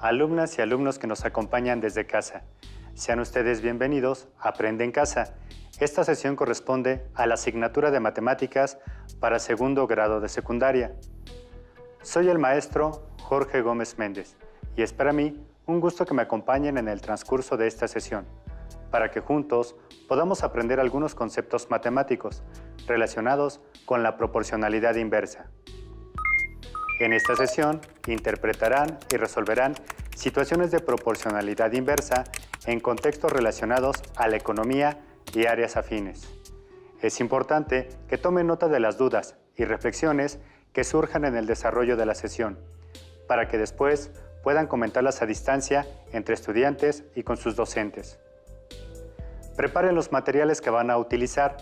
Alumnas y alumnos que nos acompañan desde casa. Sean ustedes bienvenidos a Aprende en Casa. Esta sesión corresponde a la asignatura de Matemáticas para segundo grado de secundaria. Soy el maestro Jorge Gómez Méndez y es para mí un gusto que me acompañen en el transcurso de esta sesión, para que juntos podamos aprender algunos conceptos matemáticos relacionados con la proporcionalidad inversa. En esta sesión interpretarán y resolverán situaciones de proporcionalidad inversa en contextos relacionados a la economía y áreas afines. Es importante que tomen nota de las dudas y reflexiones que surjan en el desarrollo de la sesión, para que después puedan comentarlas a distancia entre estudiantes y con sus docentes. Preparen los materiales que van a utilizar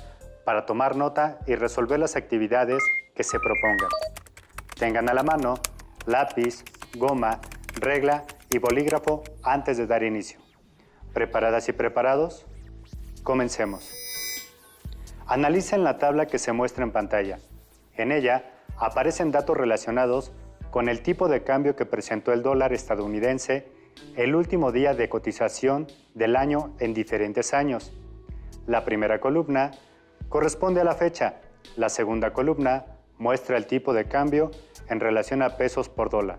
para tomar nota y resolver las actividades que se propongan. Tengan a la mano lápiz, goma, regla y bolígrafo antes de dar inicio. ¿Preparadas y preparados? Comencemos. Analicen la tabla que se muestra en pantalla. En ella aparecen datos relacionados con el tipo de cambio que presentó el dólar estadounidense el último día de cotización del año en diferentes años. La primera columna corresponde a la fecha. La segunda columna muestra el tipo de cambio en relación a pesos por dólar.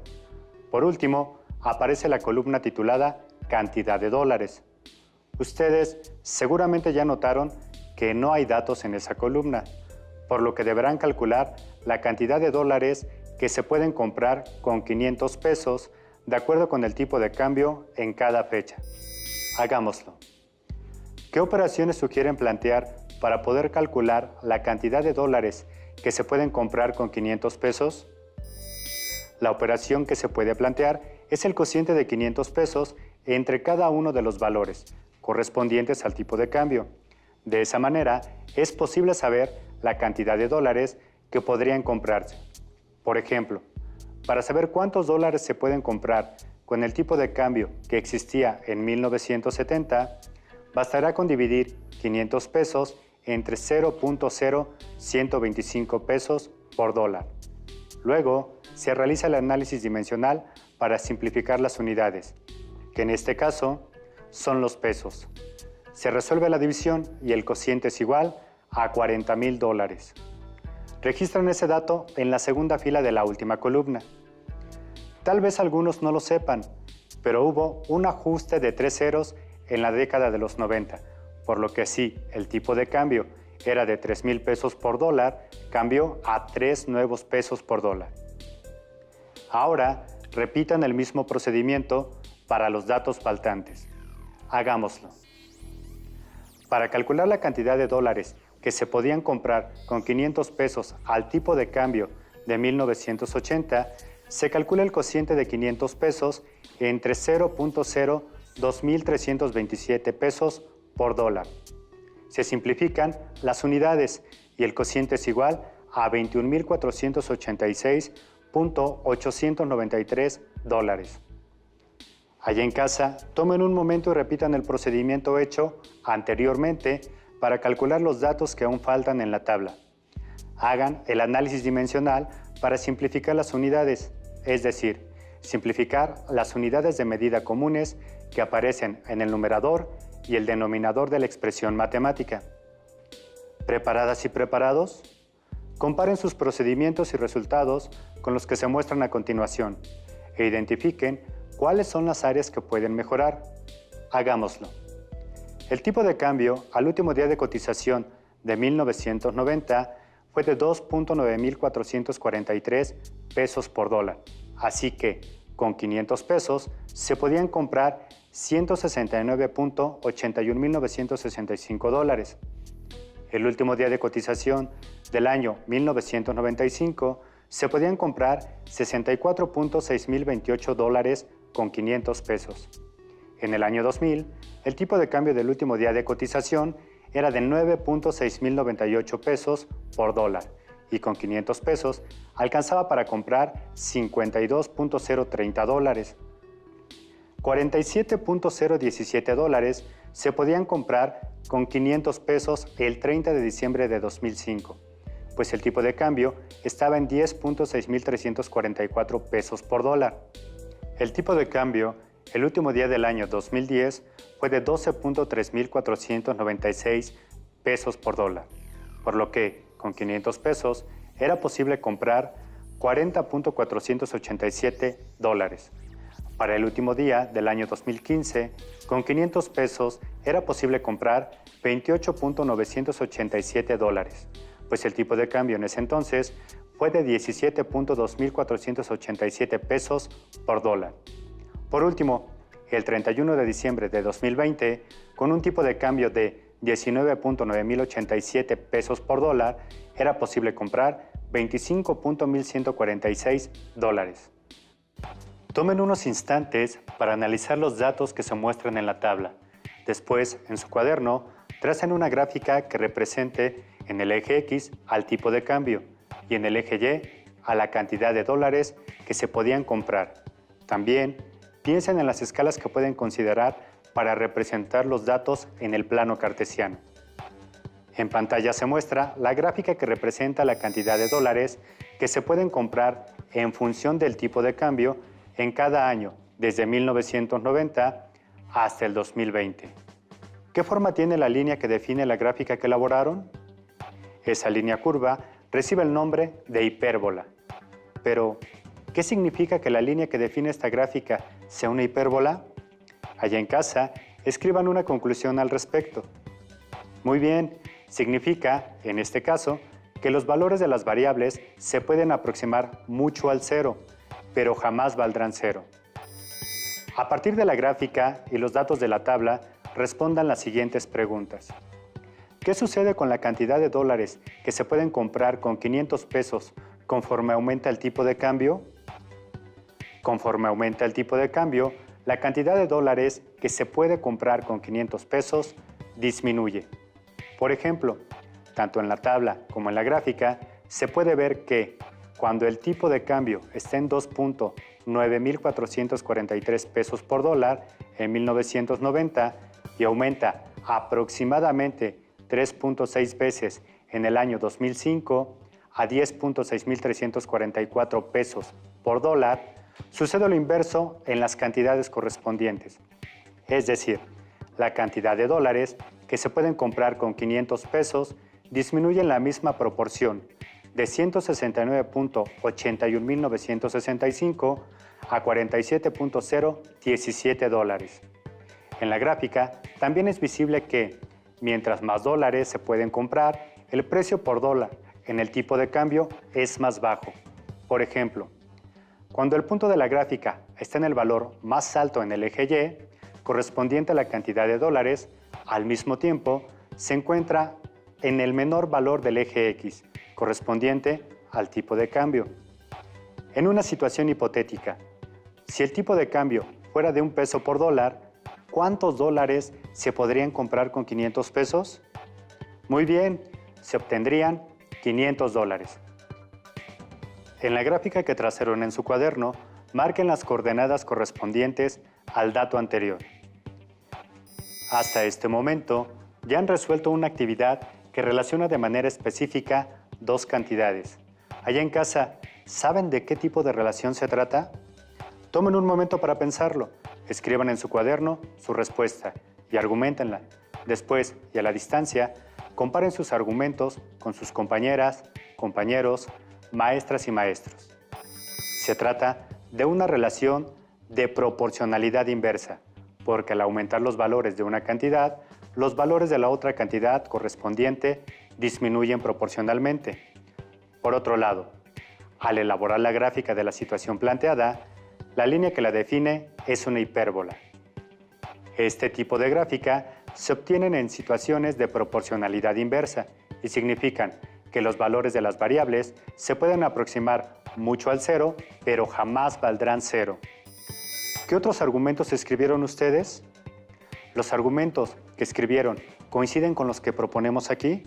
Por último, aparece la columna titulada Cantidad de dólares. Ustedes seguramente ya notaron que no hay datos en esa columna, por lo que deberán calcular la cantidad de dólares que se pueden comprar con 500 pesos de acuerdo con el tipo de cambio en cada fecha. Hagámoslo. ¿Qué operaciones sugieren plantear para poder calcular la cantidad de dólares que se pueden comprar con 500 pesos? La operación que se puede plantear es el cociente de 500 pesos entre cada uno de los valores correspondientes al tipo de cambio. De esa manera, es posible saber la cantidad de dólares que podrían comprarse. Por ejemplo, para saber cuántos dólares se pueden comprar con el tipo de cambio que existía en 1970, bastará con dividir 500 pesos entre 0.0125 pesos por dólar. Luego, se realiza el análisis dimensional para simplificar las unidades, que en este caso son los pesos. Se resuelve la división y el cociente es igual a 40,000 dólares. Registran ese dato en la segunda fila de la última columna. Tal vez algunos no lo sepan, pero hubo un ajuste de 3 ceros en la década de los 90, por lo que si el tipo de cambio era de 3,000 pesos por dólar, cambió a 3 nuevos pesos por dólar. Ahora, repitan el mismo procedimiento para los datos faltantes. Hagámoslo. Para calcular la cantidad de dólares que se podían comprar con 500 pesos al tipo de cambio de 1980, se calcula el cociente de 500 pesos entre 0.02.327 pesos por dólar. Se simplifican las unidades y el cociente es igual a 21.486.893 dólares. Allá en casa, tomen un momento y repitan el procedimiento hecho anteriormente para calcular los datos que aún faltan en la tabla. Hagan el análisis dimensional para simplificar las unidades, es decir, simplificar las unidades de medida comunes que aparecen en el numerador y el denominador de la expresión matemática. ¿Preparadas y preparados? Comparen sus procedimientos y resultados con los que se muestran a continuación e identifiquen cuáles son las áreas que pueden mejorar. Hagámoslo. El tipo de cambio al último día de cotización de 1990 fue de 2.9443 pesos por dólar, así que con 500 pesos se podían comprar 169.81.965 dólares. El último día de cotización del año 1995 se podían comprar 64.6.028 dólares con 500 pesos. En el año 2000, el tipo de cambio del último día de cotización era de 9.6.098 pesos por dólar y con 500 pesos alcanzaba para comprar 52.030 dólares. 47.017 dólares se podían comprar con 500 pesos el 30 de diciembre de 2005, pues el tipo de cambio estaba en 10.6344 pesos por dólar. El tipo de cambio el último día del año 2010 fue de 12.3496 pesos por dólar, por lo que con 500 pesos era posible comprar 40.487 dólares. Para el último día del año 2015, con 500 pesos era posible comprar 28.987 dólares, pues el tipo de cambio en ese entonces fue de 17.2487 pesos por dólar. Por último, el 31 de diciembre de 2020, con un tipo de cambio de 19.9087 pesos por dólar, era posible comprar 25.1146 dólares. Tomen unos instantes para analizar los datos que se muestran en la tabla. Después, en su cuaderno, tracen una gráfica que represente en el eje X al tipo de cambio y en el eje Y a la cantidad de dólares que se podían comprar. También, piensen en las escalas que pueden considerar para representar los datos en el plano cartesiano. En pantalla se muestra la gráfica que representa la cantidad de dólares que se pueden comprar en función del tipo de cambio en cada año, desde 1990 hasta el 2020. ¿Qué forma tiene la línea que define la gráfica que elaboraron? Esa línea curva recibe el nombre de hipérbola. Pero, ¿qué significa que la línea que define esta gráfica sea una hipérbola? Allá en casa, escriban una conclusión al respecto. Muy bien, significa, en este caso, que los valores de las variables se pueden aproximar mucho al cero, pero jamás valdrán cero. A partir de la gráfica y los datos de la tabla, respondan las siguientes preguntas. ¿Qué sucede con la cantidad de dólares que se pueden comprar con 500 pesos conforme aumenta el tipo de cambio? Conforme aumenta el tipo de cambio, la cantidad de dólares que se puede comprar con 500 pesos disminuye. Por ejemplo, tanto en la tabla como en la gráfica, se puede ver que cuando el tipo de cambio está en 2.9443 pesos por dólar en 1990 y aumenta aproximadamente 3.6 veces en el año 2005 a 10.6344 pesos por dólar, sucede lo inverso en las cantidades correspondientes. Es decir, la cantidad de dólares que se pueden comprar con 500 pesos disminuye en la misma proporción, de 169.81.965 a 47.017 dólares. En la gráfica también es visible que, mientras más dólares se pueden comprar, el precio por dólar en el tipo de cambio es más bajo. Por ejemplo, cuando el punto de la gráfica está en el valor más alto en el eje Y, correspondiente a la cantidad de dólares, al mismo tiempo se encuentra en el menor valor del eje X, correspondiente al tipo de cambio. En una situación hipotética, si el tipo de cambio fuera de 1 peso por dólar, ¿cuántos dólares se podrían comprar con 500 pesos? Muy bien, se obtendrían 500 dólares. En la gráfica que trazaron en su cuaderno, marquen las coordenadas correspondientes al dato anterior. Hasta este momento, ya han resuelto una actividad que relaciona de manera específica dos cantidades. Allá en casa, ¿saben de qué tipo de relación se trata? Tomen un momento para pensarlo, escriban en su cuaderno su respuesta y arguméntenla. Después, y a la distancia, comparen sus argumentos con sus compañeras, compañeros, maestras y maestros. Se trata de una relación de proporcionalidad inversa, porque al aumentar los valores de una cantidad, los valores de la otra cantidad correspondiente disminuyen proporcionalmente. Por otro lado, al elaborar la gráfica de la situación planteada, la línea que la define es una hipérbola. Este tipo de gráfica se obtienen en situaciones de proporcionalidad inversa y significan que los valores de las variables se pueden aproximar mucho al cero, pero jamás valdrán cero. ¿Qué otros argumentos escribieron ustedes? ¿Los argumentos que escribieron coinciden con los que proponemos aquí?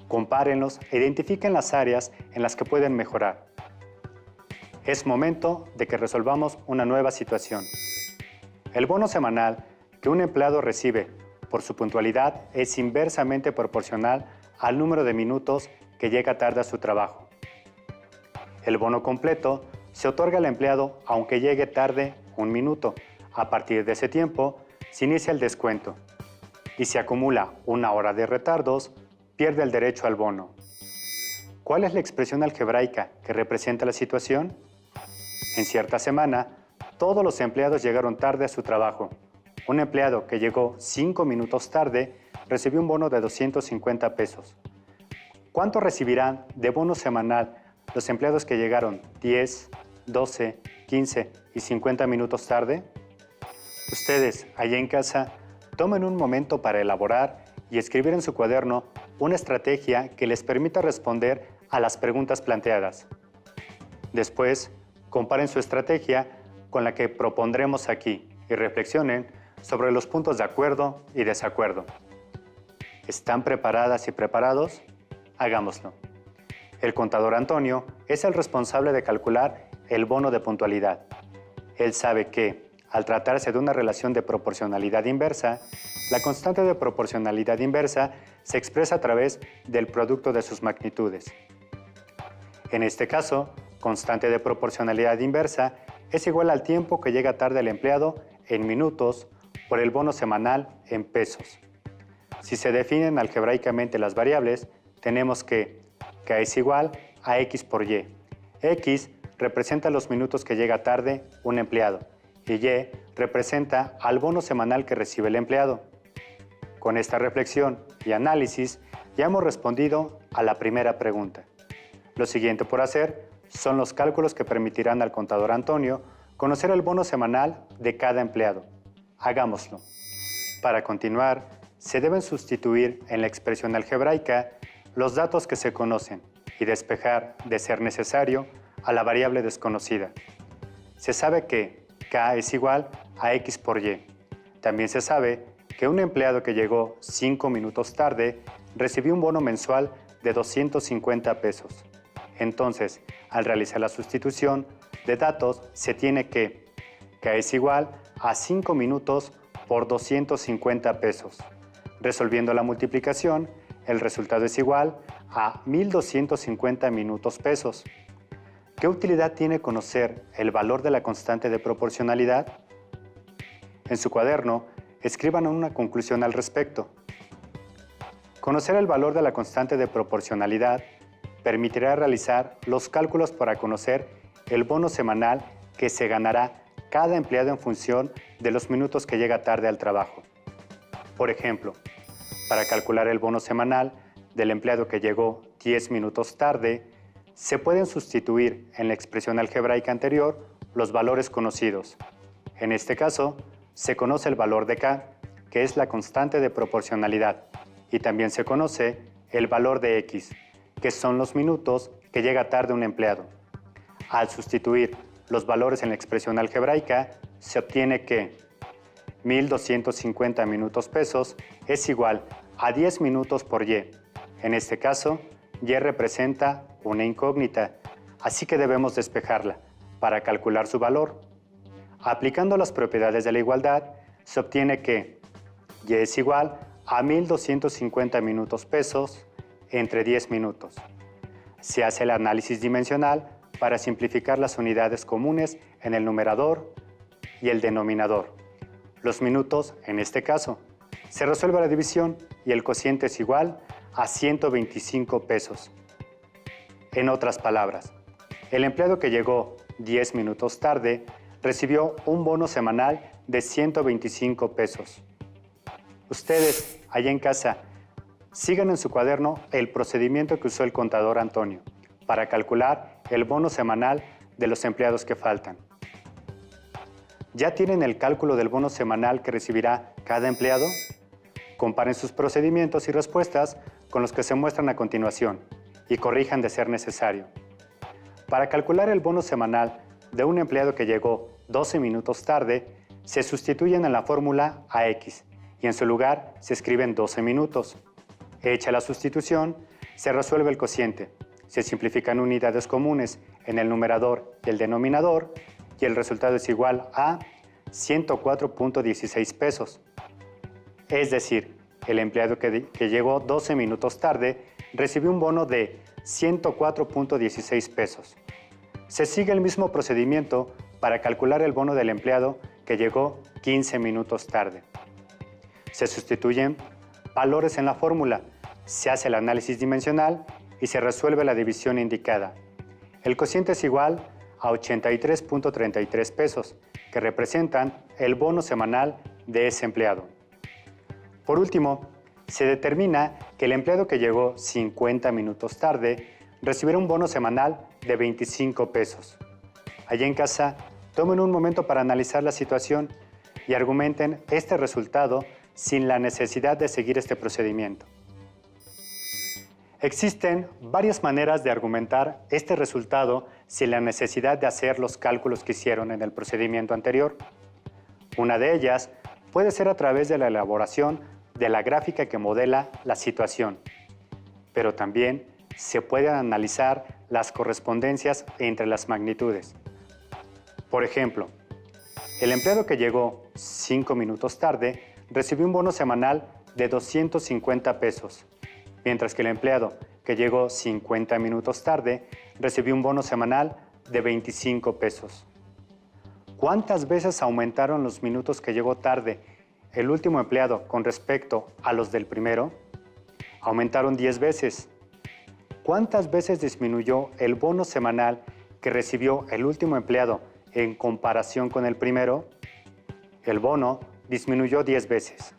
Compárenlos e identifiquen las áreas en las que pueden mejorar. Es momento de que resolvamos una nueva situación. El bono semanal que un empleado recibe por su puntualidad es inversamente proporcional al número de minutos que llega tarde a su trabajo. El bono completo se otorga al empleado aunque llegue tarde 1 minuto. A partir de ese tiempo, se inicia el descuento. Y si acumula 1 hora de retardos, pierde el derecho al bono. ¿Cuál es la expresión algebraica que representa la situación? En cierta semana, todos los empleados llegaron tarde a su trabajo. Un empleado que llegó 5 minutos tarde recibió un bono de 250 pesos. ¿Cuánto recibirán de bono semanal los empleados que llegaron 10, 12, 15 y 50 minutos tarde? Ustedes, allá en casa, tomen un momento para elaborar y escribir en su cuaderno una estrategia que les permita responder a las preguntas planteadas. Después, comparen su estrategia con la que propondremos aquí y reflexionen sobre los puntos de acuerdo y desacuerdo. ¿Están preparadas y preparados? Hagámoslo. El contador Antonio es el responsable de calcular el bono de puntualidad. Él sabe que, al tratarse de una relación de proporcionalidad inversa, la constante de proporcionalidad inversa se expresa a través del producto de sus magnitudes. En este caso, constante de proporcionalidad inversa es igual al tiempo que llega tarde el empleado en minutos por el bono semanal en pesos. Si se definen algebraicamente las variables, tenemos que K es igual a X por Y. X representa los minutos que llega tarde un empleado y Y representa al bono semanal que recibe el empleado. Con esta reflexión y análisis ya hemos respondido a la primera pregunta. Lo siguiente por hacer son los cálculos que permitirán al contador Antonio conocer el bono semanal de cada empleado. Hagámoslo. Para continuar, se deben sustituir en la expresión algebraica los datos que se conocen y despejar, de ser necesario, a la variable desconocida. Se sabe que K es igual a X por Y. También se sabe que un empleado que llegó 5 minutos tarde recibió un bono mensual de 250 pesos. Entonces, al realizar la sustitución de datos, se tiene que K es igual a 5 minutos por 250 pesos. Resolviendo la multiplicación, el resultado es igual a 1.250 minutos pesos. ¿Qué utilidad tiene conocer el valor de la constante de proporcionalidad? En su cuaderno, escriban una conclusión al respecto. Conocer el valor de la constante de proporcionalidad permitirá realizar los cálculos para conocer el bono semanal que se ganará cada empleado en función de los minutos que llega tarde al trabajo. Por ejemplo, para calcular el bono semanal del empleado que llegó 10 minutos tarde, se pueden sustituir en la expresión algebraica anterior los valores conocidos. En este caso, se conoce el valor de K, que es la constante de proporcionalidad, y también se conoce el valor de X, que son los minutos que llega tarde un empleado. Al sustituir los valores en la expresión algebraica, se obtiene que 1.250 minutos pesos es igual a 10 minutos por Y. En este caso, Y representa una incógnita, así que debemos despejarla para calcular su valor. Aplicando las propiedades de la igualdad, se obtiene que Y es igual a 1.250 minutos pesos entre 10 minutos. Se hace el análisis dimensional para simplificar las unidades comunes en el numerador y el denominador. Los minutos, en este caso, se resuelve la división y el cociente es igual a 125 pesos. En otras palabras, el empleado que llegó 10 minutos tarde recibió un bono semanal de 125 pesos. Ustedes, allá en casa, sigan en su cuaderno el procedimiento que usó el contador Antonio para calcular el bono semanal de los empleados que faltan. ¿Ya tienen el cálculo del bono semanal que recibirá cada empleado? Comparen sus procedimientos y respuestas con los que se muestran a continuación y corrijan de ser necesario. Para calcular el bono semanal de un empleado que llegó 12 minutos tarde, se sustituyen en la fórmula a X y en su lugar se escriben 12 minutos. Hecha la sustitución, se resuelve el cociente, se simplifican unidades comunes en el numerador y el denominador y el resultado es igual a 104.16 pesos. Es decir, el empleado que llegó 12 minutos tarde recibió un bono de 104.16 pesos. Se sigue el mismo procedimiento para calcular el bono del empleado que llegó 15 minutos tarde. Se sustituyen valores en la fórmula, se hace el análisis dimensional y se resuelve la división indicada. El cociente es igual a 83.33 pesos, que representan el bono semanal de ese empleado. Por último, se determina que el empleado que llegó 50 minutos tarde recibirá un bono semanal de 25 pesos. Allí en casa, tomen un momento para analizar la situación y argumenten este resultado sin la necesidad de seguir este procedimiento. Existen varias maneras de argumentar este resultado sin la necesidad de hacer los cálculos que hicieron en el procedimiento anterior. Una de ellas puede ser a través de la elaboración de la gráfica que modela la situación, pero también se pueden analizar las correspondencias entre las magnitudes. Por ejemplo, el empleado que llegó 5 minutos tarde recibió un bono semanal de 250 pesos, mientras que el empleado que llegó 50 minutos tarde recibió un bono semanal de 25 pesos. ¿Cuántas veces aumentaron los minutos que llegó tarde el último empleado con respecto a los del primero? Aumentaron 10 veces. ¿Cuántas veces disminuyó el bono semanal que recibió el último empleado en comparación con el primero? El bono disminuyó 10 veces.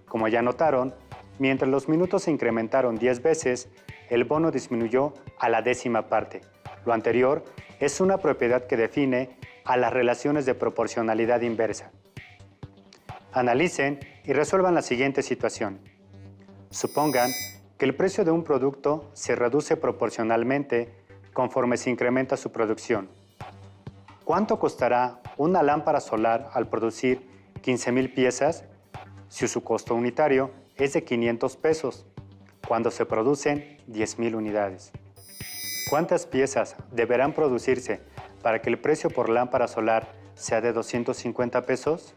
Como ya notaron, mientras los minutos se incrementaron 10 veces, el bono disminuyó a la décima parte. Lo anterior es una propiedad que define a las relaciones de proporcionalidad inversa. Analicen y resuelvan la siguiente situación. Supongan que el precio de un producto se reduce proporcionalmente conforme se incrementa su producción. ¿Cuánto costará una lámpara solar al producir 15,000 piezas si su costo unitario es de 500 pesos cuando se producen 10,000 unidades? ¿Cuántas piezas deberán producirse para que el precio por lámpara solar sea de 250 pesos?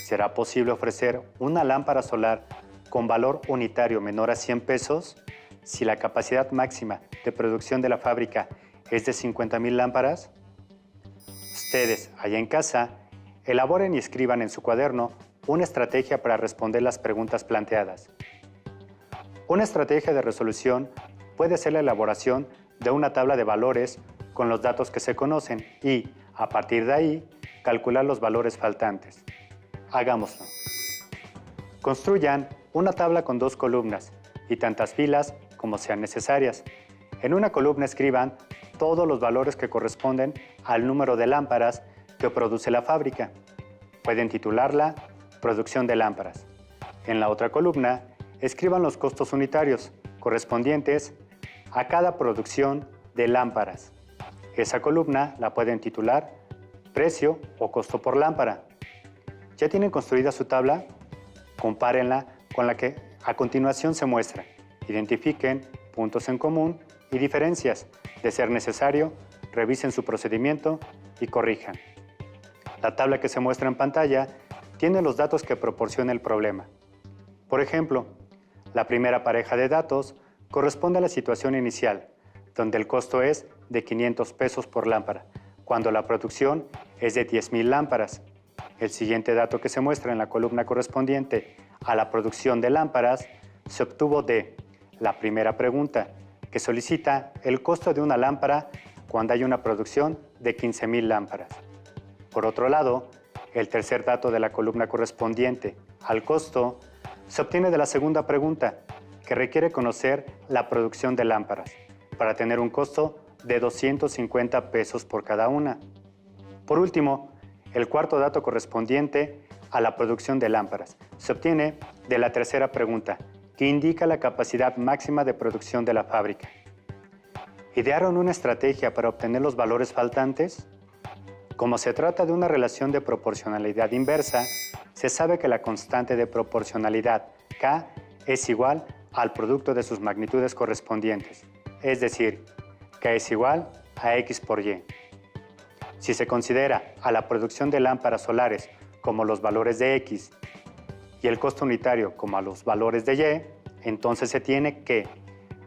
¿Será posible ofrecer una lámpara solar con valor unitario menor a 100 pesos si la capacidad máxima de producción de la fábrica es de 50,000 lámparas? Ustedes, allá en casa, elaboren y escriban en su cuaderno una estrategia para responder las preguntas planteadas. Una estrategia de resolución puede ser la elaboración de una tabla de valores con los datos que se conocen y, a partir de ahí, calcular los valores faltantes. Hagámoslo. Construyan una tabla con 2 columnas y tantas filas como sean necesarias. En una columna escriban todos los valores que corresponden al número de lámparas que produce la fábrica. Pueden titularla Producción de lámparas. En la otra columna, escriban los costos unitarios correspondientes a cada producción de lámparas. Esa columna la pueden titular Precio o costo por lámpara. ¿Ya tienen construida su tabla? Compárenla con la que a continuación se muestra. Identifiquen puntos en común y diferencias. De ser necesario, revisen su procedimiento y corrijan. La tabla que se muestra en pantalla tiene los datos que proporciona el problema. Por ejemplo, la primera pareja de datos corresponde a la situación inicial, donde el costo es de 500 pesos por lámpara, cuando la producción es de 10,000 lámparas. El siguiente dato que se muestra en la columna correspondiente a la producción de lámparas se obtuvo de la primera pregunta, que solicita el costo de una lámpara cuando hay una producción de 15,000 lámparas. Por otro lado, el tercer dato de la columna correspondiente al costo se obtiene de la segunda pregunta, que requiere conocer la producción de lámparas, para tener un costo de 250 pesos por cada una. Por último, el cuarto dato correspondiente a la producción de lámparas se obtiene de la tercera pregunta, que indica la capacidad máxima de producción de la fábrica. ¿Idearon una estrategia para obtener los valores faltantes? Como se trata de una relación de proporcionalidad inversa, se sabe que la constante de proporcionalidad K es igual al producto de sus magnitudes correspondientes, es decir, K es igual a X por Y. Si se considera a la producción de lámparas solares como los valores de X y el costo unitario como a los valores de Y, entonces se tiene que,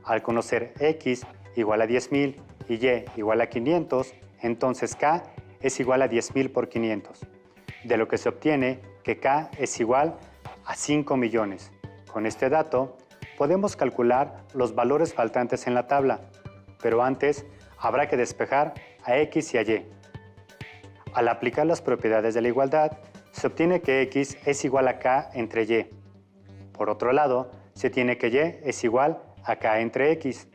al conocer X igual a 10,000 y Y igual a 500, entonces K es igual a 10.000 por 500, de lo que se obtiene que K es igual a 5 millones. Con este dato, podemos calcular los valores faltantes en la tabla, pero antes habrá que despejar a X y a Y. Al aplicar las propiedades de la igualdad, se obtiene que X es igual a K entre Y. Por otro lado, se tiene que Y es igual a K entre X.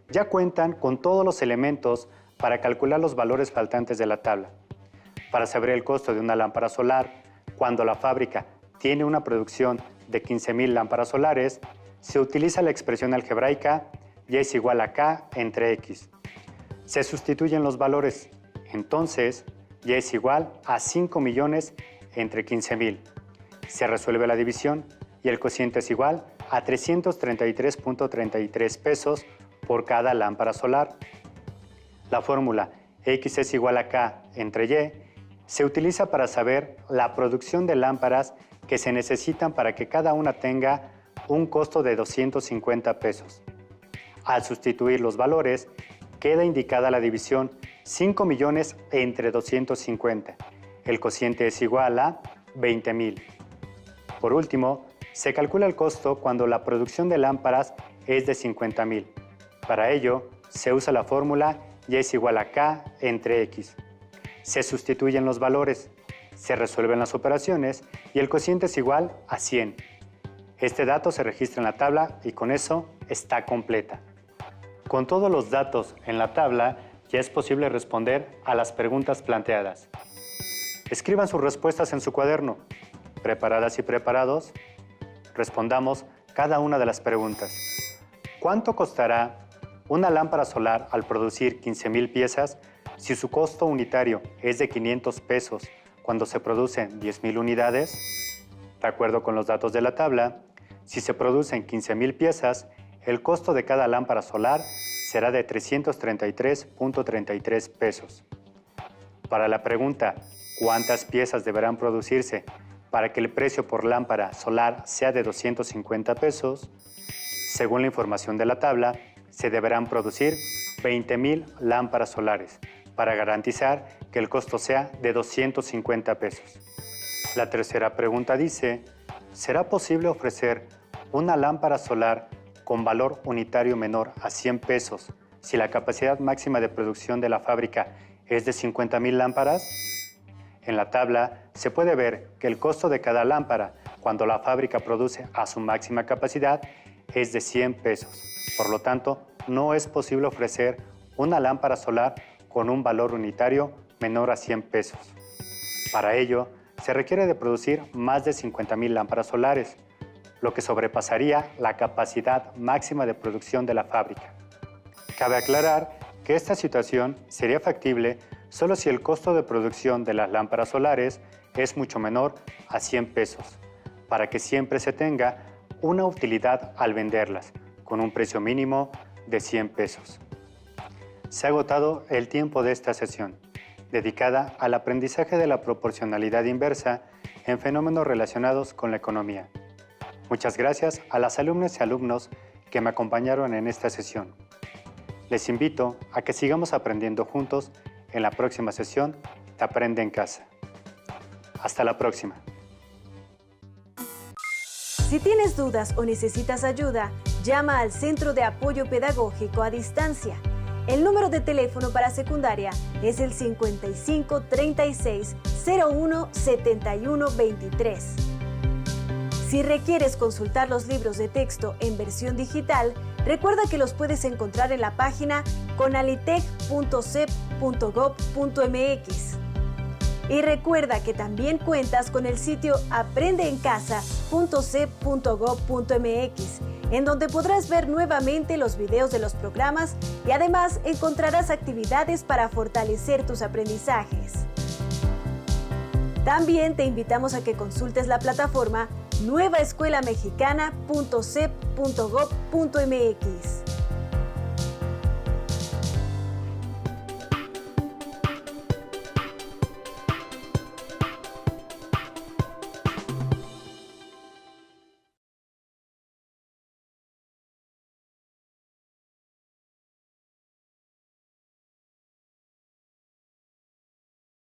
Ya cuentan con todos los elementos para calcular los valores faltantes de la tabla. Para saber el costo de una lámpara solar, cuando la fábrica tiene una producción de 15.000 lámparas solares, se utiliza la expresión algebraica Y es igual a K entre X. Se sustituyen los valores, entonces Y es igual a 5 millones entre 15.000. Se resuelve la división y el cociente es igual a 333.33 pesos por cada lámpara solar. La fórmula X es igual a K entre Y se utiliza para saber la producción de lámparas que se necesitan para que cada una tenga un costo de 250 pesos. Al sustituir los valores, queda indicada la división 5 millones entre 250. El cociente es igual a 20.000. Por último, se calcula el costo cuando la producción de lámparas es de 50.000. Para ello, se usa la fórmula Y es igual a K entre X. Se sustituyen los valores, se resuelven las operaciones y el cociente es igual a 100. Este dato se registra en la tabla y con eso está completa. Con todos los datos en la tabla, ya es posible responder a las preguntas planteadas. Escriban sus respuestas en su cuaderno. ¿Preparadas y preparados? Respondamos cada una de las preguntas. ¿Cuánto costará una lámpara solar al producir 15.000 piezas si su costo unitario es de 500 pesos cuando se producen 10.000 unidades? De acuerdo con los datos de la tabla, si se producen 15.000 piezas, el costo de cada lámpara solar será de 333.33 pesos. Para la pregunta ¿cuántas piezas deberán producirse para que el precio por lámpara solar sea de 250 pesos? Según la información de la tabla, se deberán producir 20.000 lámparas solares para garantizar que el costo sea de 250 pesos. La tercera pregunta dice, ¿será posible ofrecer una lámpara solar con valor unitario menor a 100 pesos si la capacidad máxima de producción de la fábrica es de 50.000 lámparas? En la tabla se puede ver que el costo de cada lámpara cuando la fábrica produce a su máxima capacidad es de 100 pesos. Por lo tanto, no es posible ofrecer una lámpara solar con un valor unitario menor a 100 pesos. Para ello, se requiere de producir más de 50.000 lámparas solares, lo que sobrepasaría la capacidad máxima de producción de la fábrica. Cabe aclarar que esta situación sería factible solo si el costo de producción de las lámparas solares es mucho menor a 100 pesos, para que siempre se tenga una utilidad al venderlas, con un precio mínimo de 100 pesos. Se ha agotado el tiempo de esta sesión, dedicada al aprendizaje de la proporcionalidad inversa en fenómenos relacionados con la economía. Muchas gracias a las alumnas y alumnos que me acompañaron en esta sesión. Les invito a que sigamos aprendiendo juntos en la próxima sesión de Aprende en Casa. Hasta la próxima. Si tienes dudas o necesitas ayuda, llama al Centro de Apoyo Pedagógico a Distancia. El número de teléfono para secundaria es el 55 36 01 71 23. Si requieres consultar los libros de texto en versión digital, recuerda que los puedes encontrar en la página conalitec.cep.gov.mx. Y recuerda que también cuentas con el sitio aprendeencasa.cep.gov.mx, en donde podrás ver nuevamente los videos de los programas y además encontrarás actividades para fortalecer tus aprendizajes. También te invitamos a que consultes la plataforma nuevaescuelamexicana.cep.gov.mx.